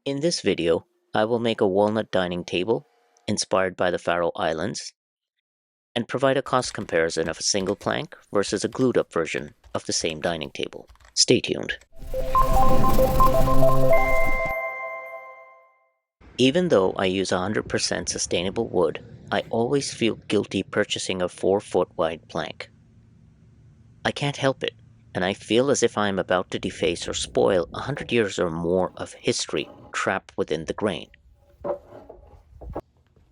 In this video, I will make a walnut dining table inspired by the Faroe Islands and provide a cost comparison of a single plank versus a glued up version of the same dining table. Stay tuned. Even though I use 100% sustainable wood, I always feel guilty purchasing a 4-foot wide plank. I can't help it, and I feel as if I am about to deface or spoil 100 years or more of history trapped within the grain.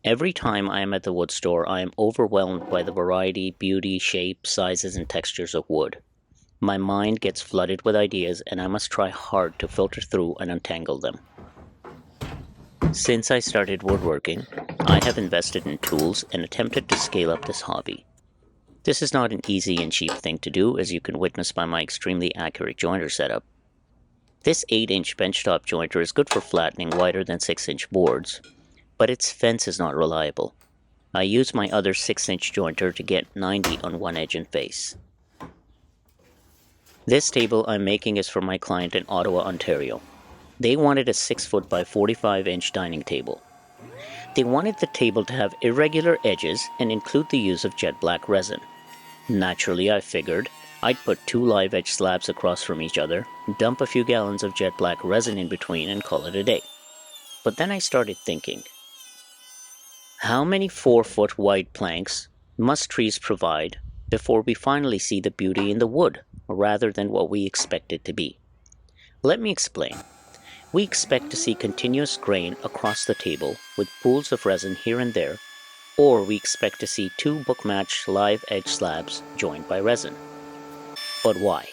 Every time I am at the wood store, I am overwhelmed by the variety, beauty, shape, sizes, and textures of wood. My mind gets flooded with ideas, and I must try hard to filter through and untangle them. Since I started woodworking, I have invested in tools and attempted to scale up this hobby. This is not an easy and cheap thing to do, as you can witness by my extremely accurate jointer setup. This 8-inch benchtop jointer is good for flattening wider than 6-inch boards, but its fence is not reliable. I use my other 6-inch jointer to get 90 on one edge and face. This table I'm making is for my client in Ottawa, Ontario. They wanted a 6-foot by 45-inch dining table. They wanted the table to have irregular edges and include the use of jet black resin. Naturally, I figured I'd put 2 live edge slabs across from each other, dump a few gallons of jet black resin in between, and call it a day. But then I started thinking, how many 4-foot wide planks must trees provide before we finally see the beauty in the wood, rather than what we expect it to be? Let me explain. We expect to see continuous grain across the table with pools of resin here and there, or we expect to see 2 book-matched live edge slabs joined by resin. But why?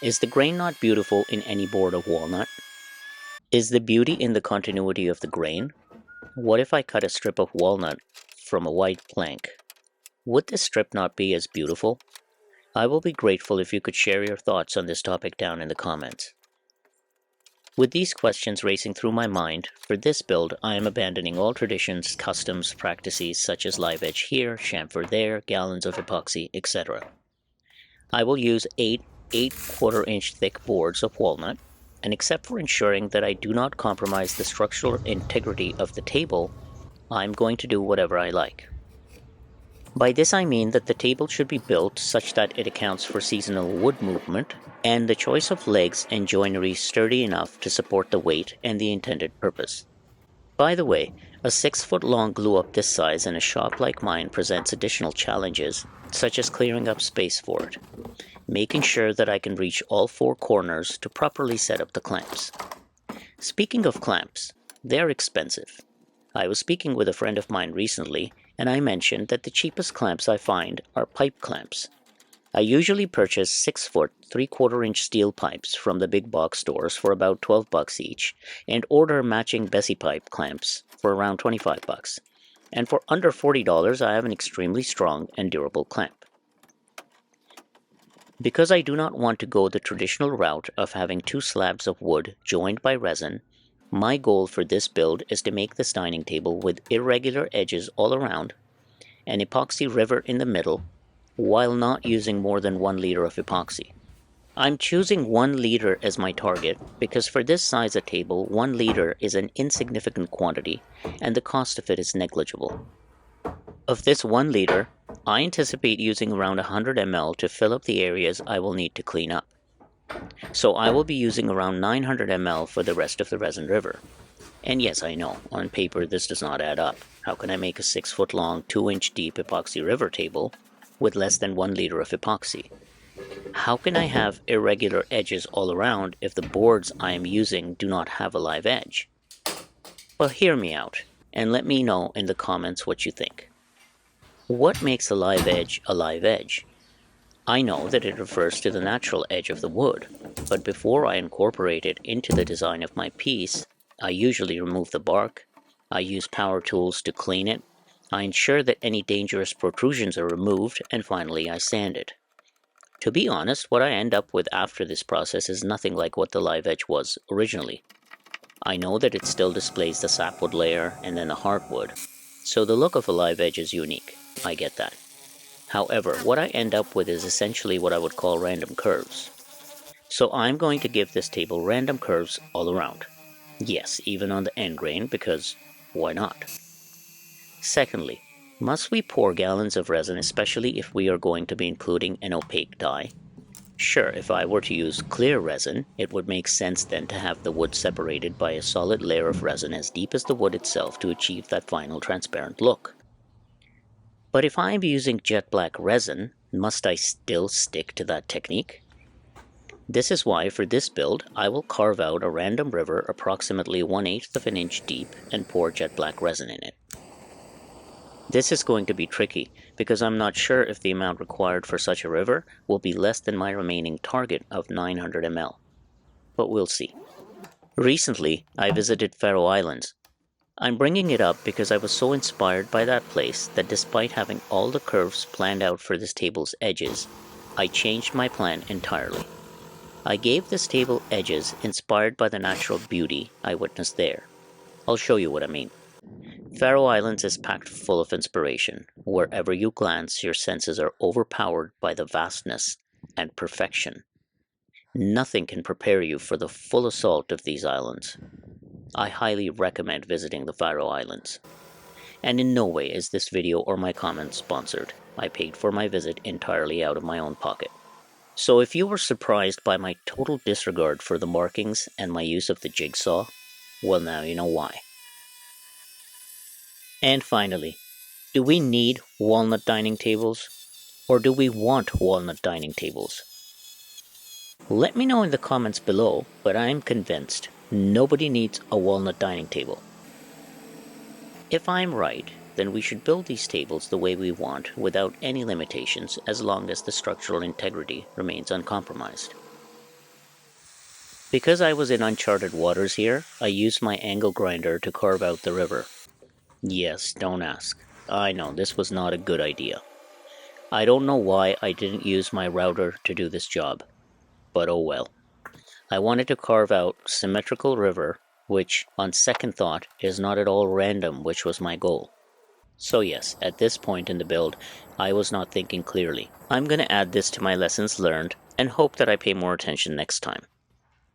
Is the grain not beautiful in any board of walnut? Is the beauty in the continuity of the grain? What if I cut a strip of walnut from a white plank? Would this strip not be as beautiful? I will be grateful if you could share your thoughts on this topic down in the comments. With these questions racing through my mind, for this build I am abandoning all traditions, customs, practices such as live edge here, chamfer there, gallons of epoxy, etc. I will use 8 1/4-inch thick boards of walnut, and except for ensuring that I do not compromise the structural integrity of the table, I'm going to do whatever I like. By this I mean that the table should be built such that it accounts for seasonal wood movement, and the choice of legs and joinery sturdy enough to support the weight and the intended purpose. By the way, a 6-foot long glue up this size in a shop like mine presents additional challenges, such as clearing up space for it, making sure that I can reach all 4 corners to properly set up the clamps. Speaking of clamps, they're expensive. I was speaking with a friend of mine recently, and I mentioned that the cheapest clamps I find are pipe clamps. I usually purchase 6-foot, 3/4-inch steel pipes from the big box stores for about $12 each, and order matching Bessie pipe clamps for around $25. And for under $40, I have an extremely strong and durable clamp. Because I do not want to go the traditional route of having 2 slabs of wood joined by resin, my goal for this build is to make this dining table with irregular edges all around, an epoxy river in the middle, while not using more than 1 liter of epoxy. I'm choosing 1 liter as my target because for this size of table, 1 liter is an insignificant quantity and the cost of it is negligible. Of this 1 liter, I anticipate using around 100 ml to fill up the areas I will need to clean up. So I will be using around 900 ml for the rest of the resin river. And yes, I know, on paper this does not add up. How can I make a 6-foot long, 2-inch deep epoxy river table with less than 1 liter of epoxy? How can I have irregular edges all around if the boards I am using do not have a live edge? Well, hear me out, and let me know in the comments what you think. What makes a live edge a live edge? I know that it refers to the natural edge of the wood, but before I incorporate it into the design of my piece, I usually remove the bark, I use power tools to clean it, I ensure that any dangerous protrusions are removed, and finally I sand it. To be honest, what I end up with after this process is nothing like what the live edge was originally. I know that it still displays the sapwood layer and then the hardwood, so the look of a live edge is unique. I get that. However, what I end up with is essentially what I would call random curves. So I'm going to give this table random curves all around. Yes, even on the end grain, because why not? Secondly, must we pour gallons of resin, especially if we are going to be including an opaque dye? Sure, if I were to use clear resin, it would make sense then to have the wood separated by a solid layer of resin as deep as the wood itself to achieve that final transparent look. But if I'm using jet black resin, must I still stick to that technique? This is why for this build, I will carve out a random river approximately 1/8 of an inch deep and pour jet black resin in it. This is going to be tricky because I'm not sure if the amount required for such a river will be less than my remaining target of 900 ml, but we'll see. Recently, I visited Faroe Islands. I'm bringing it up because I was so inspired by that place that despite having all the curves planned out for this table's edges, I changed my plan entirely. I gave this table edges inspired by the natural beauty I witnessed there. I'll show you what I mean. Faroe Islands is packed full of inspiration. Wherever you glance, your senses are overpowered by the vastness and perfection. Nothing can prepare you for the full assault of these islands. I highly recommend visiting the Faroe Islands. And in no way is this video or my comments sponsored. I paid for my visit entirely out of my own pocket. So if you were surprised by my total disregard for the markings and my use of the jigsaw, well now you know why. And finally, do we need walnut dining tables? Or do we want walnut dining tables? Let me know in the comments below, but I'm convinced nobody needs a walnut dining table. If I'm right, then we should build these tables the way we want without any limitations as long as the structural integrity remains uncompromised. Because I was in uncharted waters here, I used my angle grinder to carve out the river. Yes, don't ask. I know this was not a good idea. I don't know why I didn't use my router to do this job, but oh well. I wanted to carve out symmetrical river, which, on second thought, is not at all random, which was my goal. So yes, at this point in the build, I was not thinking clearly. I'm going to add this to my lessons learned and hope that I pay more attention next time.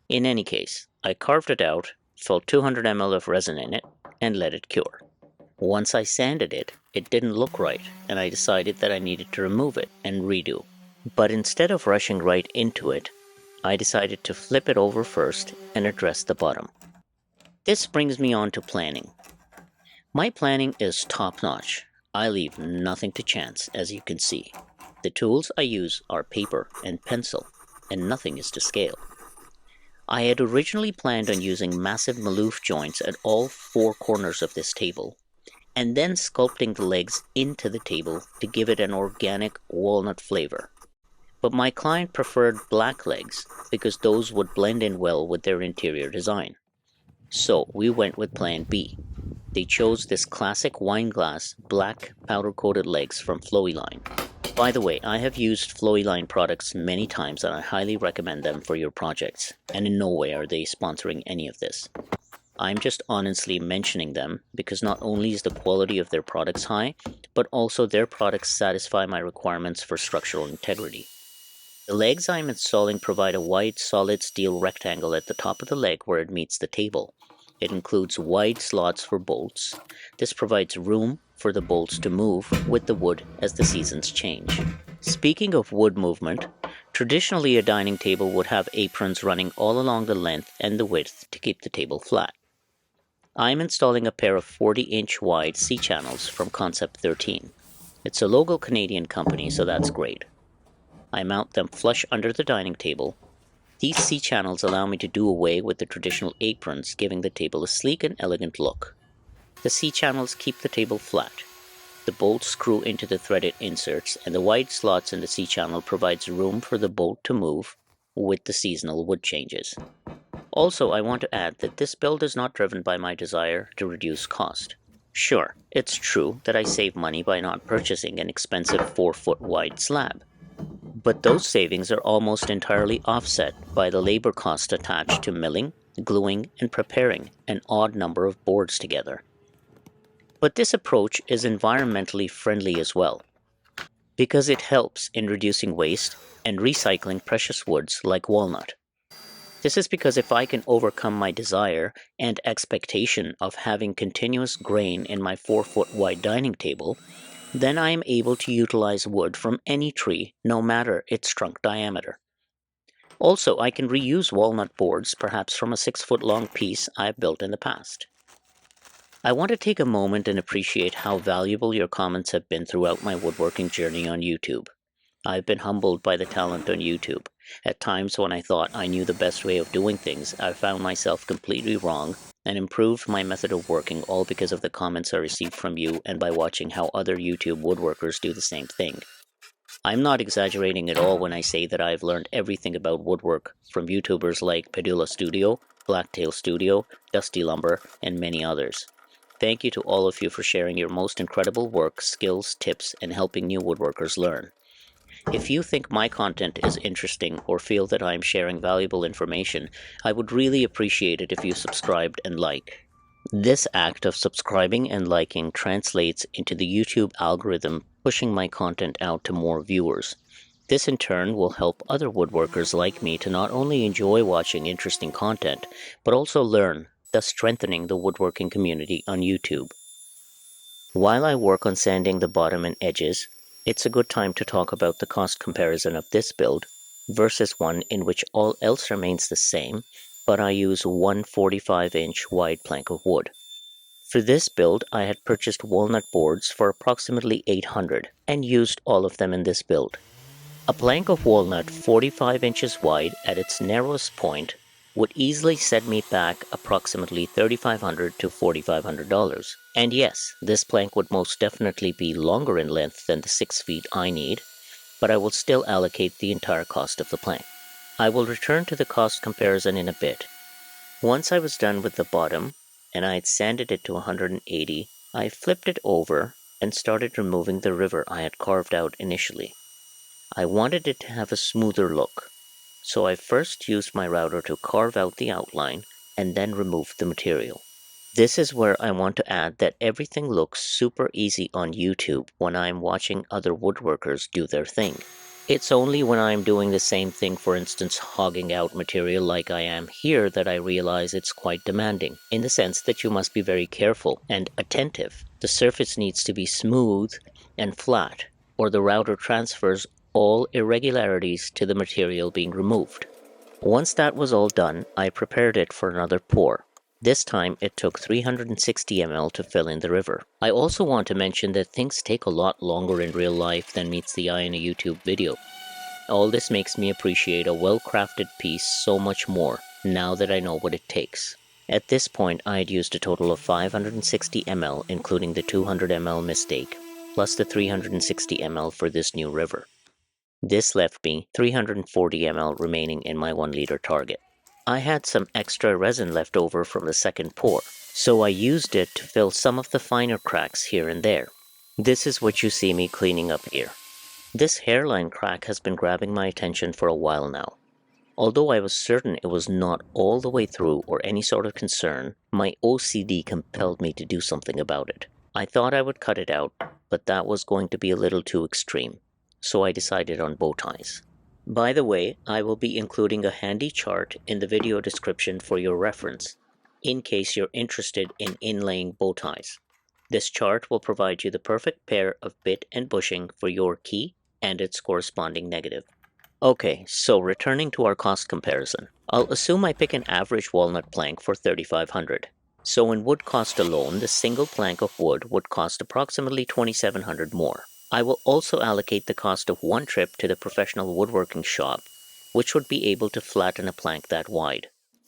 In any case, I carved it out, filled 200 ml of resin in it, and let it cure. Once I sanded it, it didn't look right, and I decided that I needed to remove it and redo. But instead of rushing right into it, I decided to flip it over first and address the bottom. This brings me on to planning. My planning is top-notch. I leave nothing to chance, as you can see. The tools I use are paper and pencil, and nothing is to scale. I had originally planned on using massive maloof joints at all 4 corners of this table, and then sculpting the legs into the table to give it an organic walnut flavor. But my client preferred black legs because those would blend in well with their interior design. So we went with plan B. They chose this classic wine glass black powder-coated legs from Floeline. By the way, I have used Floeline products many times and I highly recommend them for your projects, and in no way are they sponsoring any of this. I'm just honestly mentioning them because not only is the quality of their products high, but also their products satisfy my requirements for structural integrity. The legs I'm installing provide a wide solid steel rectangle at the top of the leg where it meets the table. It includes wide slots for bolts. This provides room for the bolts to move with the wood as the seasons change. Speaking of wood movement, traditionally a dining table would have aprons running all along the length and the width to keep the table flat. I'm installing a pair of 40-inch wide C-channels from Concept 13. It's a local Canadian company, so that's great. I mount them flush under the dining table. These C-channels allow me to do away with the traditional aprons, giving the table a sleek and elegant look. The C-channels keep the table flat. The bolts screw into the threaded inserts, and the wide slots in the C-channel provides room for the bolt to move with the seasonal wood changes. Also, I want to add that this build is not driven by my desire to reduce cost. Sure, it's true that I save money by not purchasing an expensive 4-foot wide slab, but those savings are almost entirely offset by the labor cost attached to milling, gluing, and preparing an odd number of boards together. But this approach is environmentally friendly as well, because it helps in reducing waste and recycling precious woods like walnut. This is because if I can overcome my desire and expectation of having continuous grain in my 4-foot wide dining table, then I am able to utilize wood from any tree, no matter its trunk diameter. Also, I can reuse walnut boards, perhaps from a 6-foot long piece I have built in the past. I want to take a moment and appreciate how valuable your comments have been throughout my woodworking journey on YouTube. I've been humbled by the talent on YouTube. At times when I thought I knew the best way of doing things, I found myself completely wrong and improved my method of working, all because of the comments I received from you and by watching how other YouTube woodworkers do the same thing. I'm not exaggerating at all when I say that I've learned everything about woodwork from YouTubers like Padula Studio, Blacktail Studio, Dusty Lumber, and many others. Thank you to all of you for sharing your most incredible work, skills, tips, and helping new woodworkers learn. If you think my content is interesting or feel that I am sharing valuable information, I would really appreciate it if you subscribed and like. This act of subscribing and liking translates into the YouTube algorithm pushing my content out to more viewers. This in turn will help other woodworkers like me to not only enjoy watching interesting content, but also learn, thus strengthening the woodworking community on YouTube. While I work on sanding the bottom and edges, it's a good time to talk about the cost comparison of this build versus one in which all else remains the same, but I use one 45-inch wide plank of wood. For this build, I had purchased walnut boards for approximately $800 and used all of them in this build. A plank of walnut 45 inches wide at its narrowest point would easily set me back approximately $3,500 to $4,500. And yes, this plank would most definitely be longer in length than the 6 feet I need, but I will still allocate the entire cost of the plank. I will return to the cost comparison in a bit. Once I was done with the bottom, and I had sanded it to 180, I flipped it over and started removing the river I had carved out initially. I wanted it to have a smoother look, so I first used my router to carve out the outline and then removed the material. This is where I want to add that everything looks super easy on YouTube when I'm watching other woodworkers do their thing. It's only when I'm doing the same thing, for instance hogging out material like I am here, that I realize it's quite demanding, in the sense that you must be very careful and attentive. The surface needs to be smooth and flat, or the router transfers all irregularities to the material being removed. Once that was all done, I prepared it for another pour. This time it took 360 ml to fill in the river. I also want to mention that things take a lot longer in real life than meets the eye in a YouTube video. All this makes me appreciate a well-crafted piece so much more, now that I know what it takes. At this point I had used a total of 560 ml, including the 200 ml mistake, plus the 360 ml for this new river. This left me 340 ml remaining in my 1 liter target. I had some extra resin left over from the second pour, so I used it to fill some of the finer cracks here and there. This is what you see me cleaning up here. This hairline crack has been grabbing my attention for a while now. Although I was certain it was not all the way through or any sort of concern, my OCD compelled me to do something about it. I thought I would cut it out, but that was going to be a little too extreme, so I decided on bow ties. By the way, I will be including a handy chart in the video description for your reference, in case you're interested in inlaying bow ties. This chart will provide you the perfect pair of bit and bushing for your key and its corresponding negative. Okay, so returning to our cost comparison, I'll assume I pick an average walnut plank for $3,500. So in wood cost alone, the single plank of wood would cost approximately $2,700 more. I will also allocate the cost of one trip to the professional woodworking shop, which would be able to flatten a plank that wide.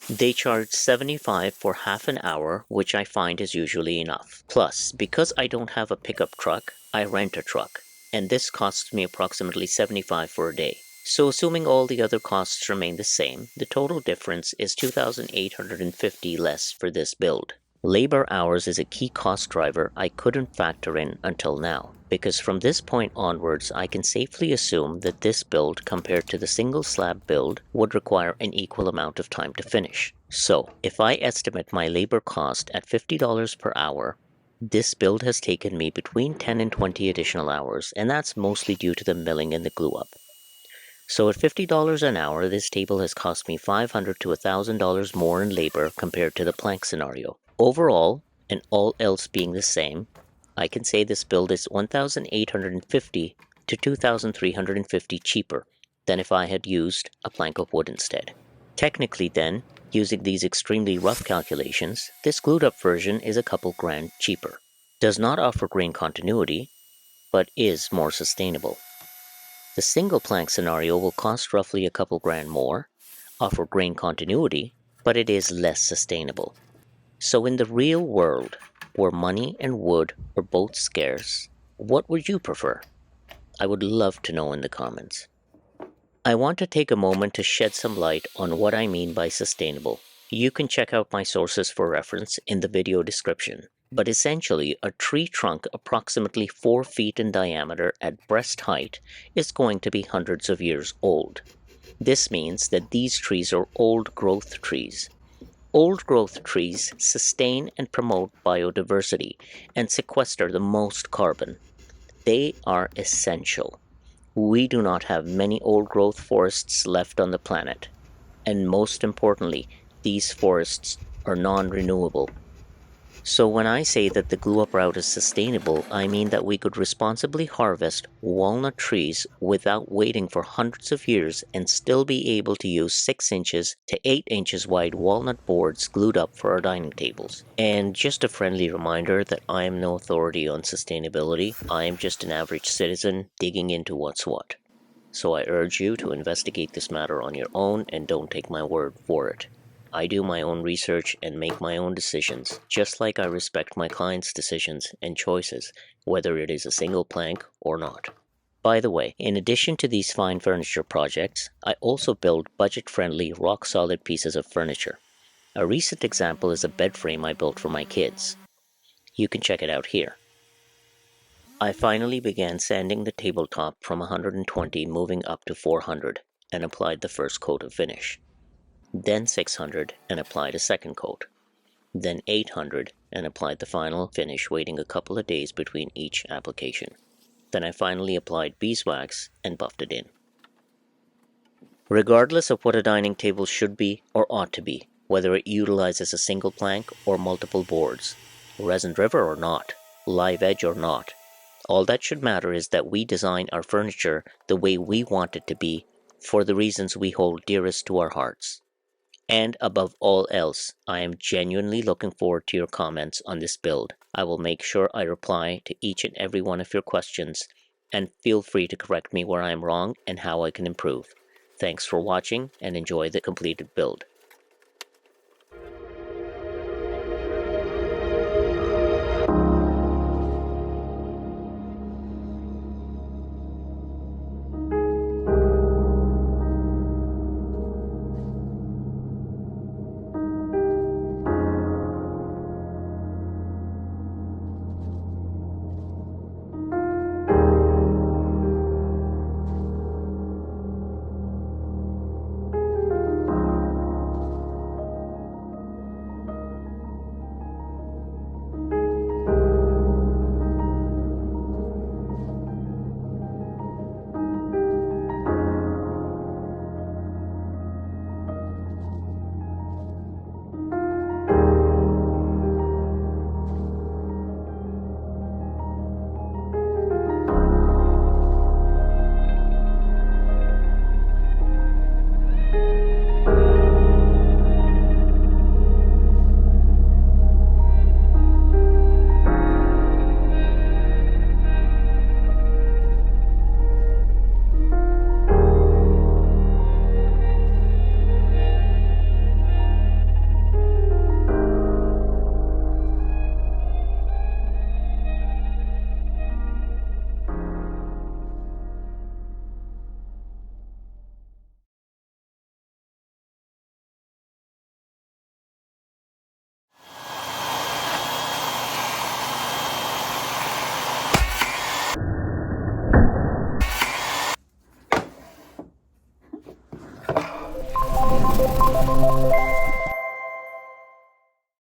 They charge $75 for half an hour, which I find is usually enough. Plus, because I don't have a pickup truck, I rent a truck, and this costs me approximately $75 for a day. So assuming all the other costs remain the same, the total difference is $2,850 less for this build. Labor hours is a key cost driver I couldn't factor in until now, because from this point onwards I can safely assume that this build compared to the single slab build would require an equal amount of time to finish. So, if I estimate my labor cost at $50 per hour, this build has taken me between 10 and 20 additional hours, and that's mostly due to the milling and the glue up. So at $50 an hour, this table has cost me $500 to $1,000 more in labor compared to the plank scenario. Overall, and all else being the same, I can say this build is $1,850 to $2,350 cheaper than if I had used a plank of wood instead. Technically then, using these extremely rough calculations, this glued up version is a couple grand cheaper. Does not offer grain continuity, but is more sustainable. The single plank scenario will cost roughly a couple grand more, offer grain continuity, but it is less sustainable. So in the real world, where money and wood are both scarce, what would you prefer? I would love to know in the comments. I want to take a moment to shed some light on what I mean by sustainable. You can check out my sources for reference in the video description. But essentially, a tree trunk approximately 4 feet in diameter at breast height is going to be hundreds of years old. This means that these trees are old growth trees. Old growth trees sustain and promote biodiversity and sequester the most carbon. They are essential. We do not have many old growth forests left on the planet. And most importantly, these forests are non-renewable. So when I say that the glue up route is sustainable, I mean that we could responsibly harvest walnut trees without waiting for hundreds of years and still be able to use 6 inches to 8 inches wide walnut boards glued up for our dining tables. And just a friendly reminder that I am no authority on sustainability. I am just an average citizen digging into what's what. So I urge you to investigate this matter on your own and don't take my word for it. I do my own research and make my own decisions, just like I respect my clients' decisions and choices, whether it is a single plank or not. By the way, in addition to these fine furniture projects, I also build budget-friendly, rock-solid pieces of furniture. A recent example is a bed frame I built for my kids. You can check it out here. I finally began sanding the tabletop from 120 moving up to 400 and applied the first coat of finish. Then 600 and applied a second coat. Then 800 and applied the final finish, waiting a couple of days between each application. Then I finally applied beeswax and buffed it in. Regardless of what a dining table should be or ought to be, whether it utilizes a single plank or multiple boards, resin river or not, live edge or not, all that should matter is that we design our furniture the way we want it to be for the reasons we hold dearest to our hearts. And above all else, I am genuinely looking forward to your comments on this build. I will make sure I reply to each and every one of your questions, and feel free to correct me where I am wrong and how I can improve. Thanks for watching, and enjoy the completed build.